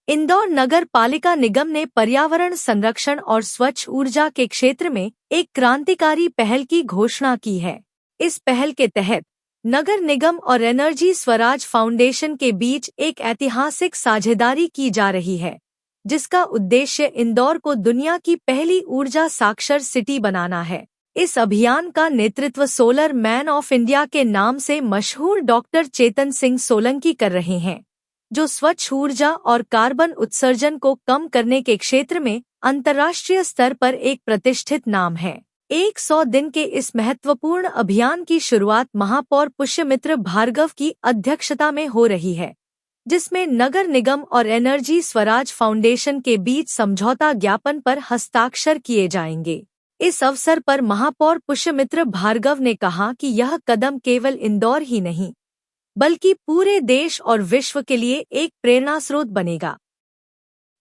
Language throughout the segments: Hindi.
इंदौर नगर पालिका निगम ने पर्यावरण संरक्षण और स्वच्छ ऊर्जा के क्षेत्र में एक क्रांतिकारी पहल की घोषणा की है। इस पहल के तहत नगर निगम और एनर्जी स्वराज फाउंडेशन के बीच एक ऐतिहासिक साझेदारी की जा रही है, जिसका उद्देश्य इंदौर को दुनिया की पहली ऊर्जा साक्षर सिटी बनाना है। इस अभियान का नेतृत्व सोलर मैन ऑफ इंडिया के नाम से मशहूर डॉक्टर चेतन सिंह सोलंकी कर रहे हैं, जो स्वच्छ ऊर्जा और कार्बन उत्सर्जन को कम करने के क्षेत्र में अंतर्राष्ट्रीय स्तर पर एक प्रतिष्ठित नाम है। 100 दिन के इस महत्वपूर्ण अभियान की शुरुआत महापौर पुष्यमित्र भार्गव की अध्यक्षता में हो रही है, जिसमें नगर निगम और एनर्जी स्वराज फाउंडेशन के बीच समझौता ज्ञापन पर हस्ताक्षर किए जाएंगे। इस अवसर पर महापौर पुष्यमित्र भार्गव ने कहा कि यह कदम केवल इंदौर ही नहीं, बल्कि पूरे देश और विश्व के लिए एक प्रेरणास्रोत बनेगा।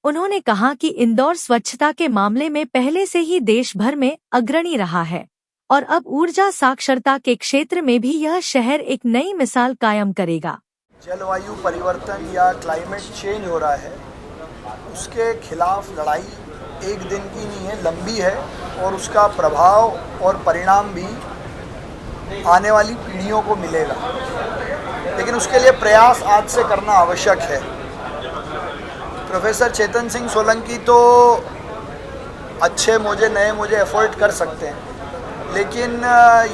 उन्होंने कहा कि इंदौर स्वच्छता के मामले में पहले से ही देश भर में अग्रणी रहा है और अब ऊर्जा साक्षरता के क्षेत्र में भी यह शहर एक नई मिसाल कायम करेगा। जलवायु परिवर्तन या क्लाइमेट चेंज हो रहा है, उसके खिलाफ लड़ाई एक दिन की नहीं है, लंबी है और उसका प्रभाव और परिणाम भी आने वाली पीढ़ियों को मिलेगा। लेकिन उसके लिए प्रयास आज से करना आवश्यक है। प्रोफेसर चेतन सिंह सोलंकी तो अच्छे मोजे नए मोजे एफर्ट कर सकते हैं, लेकिन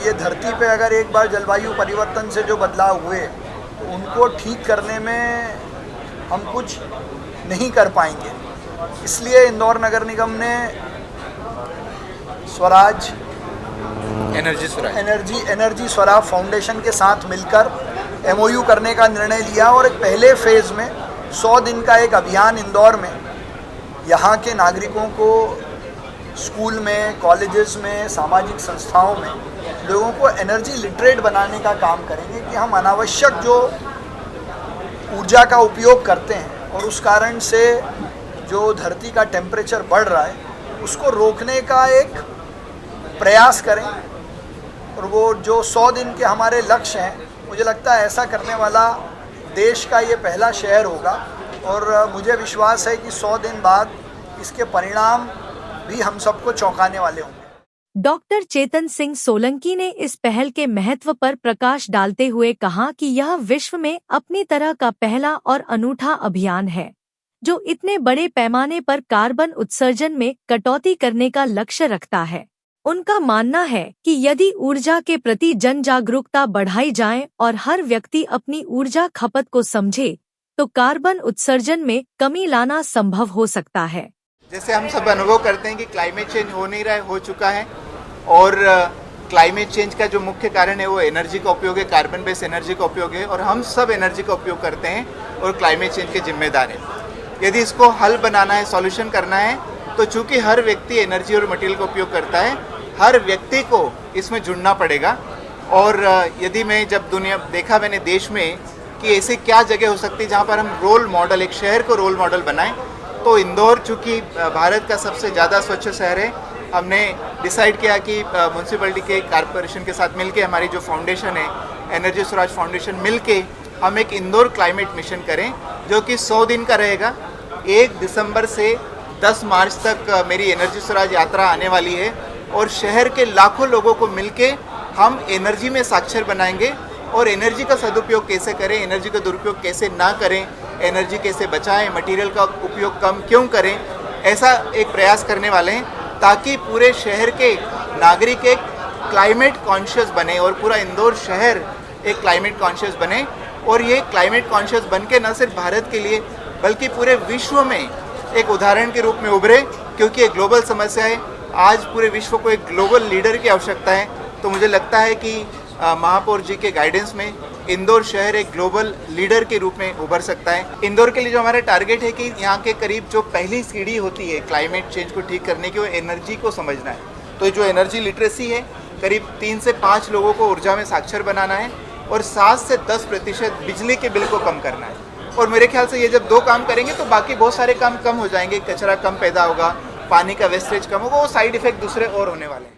ये धरती पे अगर एक बार जलवायु परिवर्तन से जो बदलाव हुए तो उनको ठीक करने में हम कुछ नहीं कर पाएंगे। इसलिए इंदौर नगर निगम ने स्वराज एनर्जी स्वराज फाउंडेशन के साथ मिलकर MOU करने का निर्णय लिया और एक पहले फेज़ में 100 दिन का एक अभियान इंदौर में यहाँ के नागरिकों को स्कूल में, कॉलेजेस में, सामाजिक संस्थाओं में लोगों को एनर्जी लिटरेट बनाने का काम करेंगे कि हम अनावश्यक जो ऊर्जा का उपयोग करते हैं और उस कारण से जो धरती का टेम्परेचर बढ़ रहा है उसको रोकने का एक प्रयास करें। और वो जो 100 दिन के हमारे लक्ष्य हैं, मुझे लगता है ऐसा करने वाला देश का ये पहला शहर होगा और मुझे विश्वास है कि 100 दिन बाद इसके परिणाम भी हम सबको चौंकाने वाले होंगे। डॉक्टर चेतन सिंह सोलंकी ने इस पहल के महत्व पर प्रकाश डालते हुए कहा कि यह विश्व में अपनी तरह का पहला और अनूठा अभियान है, जो इतने बड़े पैमाने पर कार्बन उत्सर्जन में कटौती करने का लक्ष्य रखता है। उनका मानना है कि यदि ऊर्जा के प्रति जन जागरूकता बढ़ाई जाए और हर व्यक्ति अपनी ऊर्जा खपत को समझे, तो कार्बन उत्सर्जन में कमी लाना संभव हो सकता है। जैसे हम सब अनुभव करते हैं कि क्लाइमेट चेंज हो नहीं रहा है, हो चुका है और क्लाइमेट चेंज का जो मुख्य कारण है वो एनर्जी का उपयोग है, कार्बन बेस्ड एनर्जी का उपयोग है और हम सब एनर्जी का उपयोग करते हैं और क्लाइमेट चेंज के जिम्मेदार हैं। यदि इसको हल बनाना है, सॉल्यूशन करना है, तो चूंकि हर व्यक्ति एनर्जी और मटेरियल का उपयोग करता है, हर व्यक्ति को इसमें जुड़ना पड़ेगा। और यदि मैं जब मैंने देश में कि ऐसी क्या जगह हो सकती है जहाँ पर हम रोल मॉडल, एक शहर को रोल मॉडल बनाएं, तो इंदौर चूँकि भारत का सबसे ज़्यादा स्वच्छ शहर है, हमने डिसाइड किया कि म्यूनसिपैलिटी के कॉरपोरेशन के साथ मिलके हमारी जो फाउंडेशन है एनर्जी स्वराज फाउंडेशन मिलके हम एक इंदौर क्लाइमेट मिशन करें, जो कि 100 दिन का रहेगा। 1 दिसंबर से 10 मार्च तक मेरी एनर्जी स्वराज यात्रा आने वाली है और शहर के लाखों लोगों को मिलके हम एनर्जी में साक्षर बनाएंगे और एनर्जी का सदुपयोग कैसे करें, एनर्जी का दुरुपयोग कैसे ना करें, एनर्जी कैसे बचाएं, मटेरियल का उपयोग कम क्यों करें, ऐसा एक प्रयास करने वाले हैं ताकि पूरे शहर के नागरिक एक क्लाइमेट कॉन्शियस बने और पूरा इंदौर शहर एक क्लाइमेट कॉन्शियस बने। और ये क्लाइमेट कॉन्शियस बन के न सिर्फ भारत के लिए बल्कि पूरे विश्व में एक उदाहरण के रूप में उभरे, क्योंकि एक ग्लोबल समस्या है। आज पूरे विश्व को एक ग्लोबल लीडर की आवश्यकता है। तो मुझे लगता है कि महापौर जी के गाइडेंस में इंदौर शहर एक ग्लोबल लीडर के रूप में उभर सकता है। इंदौर के लिए जो हमारा टारगेट है कि यहाँ के करीब जो पहली सीढ़ी होती है क्लाइमेट चेंज को ठीक करने की, वो एनर्जी को समझना है। तो जो एनर्जी लिटरेसी है, करीब 3 से 5 लोगों को ऊर्जा में साक्षर बनाना है और 7 से 10% बिजली के बिल को कम करना है। और मेरे ख्याल से ये जब 2 काम करेंगे तो बाकी बहुत सारे काम कम हो जाएंगे, कचरा कम पैदा होगा, पानी का वेस्टेज कम होगा, वो साइड इफेक्ट दूसरे और होने वाले हैं।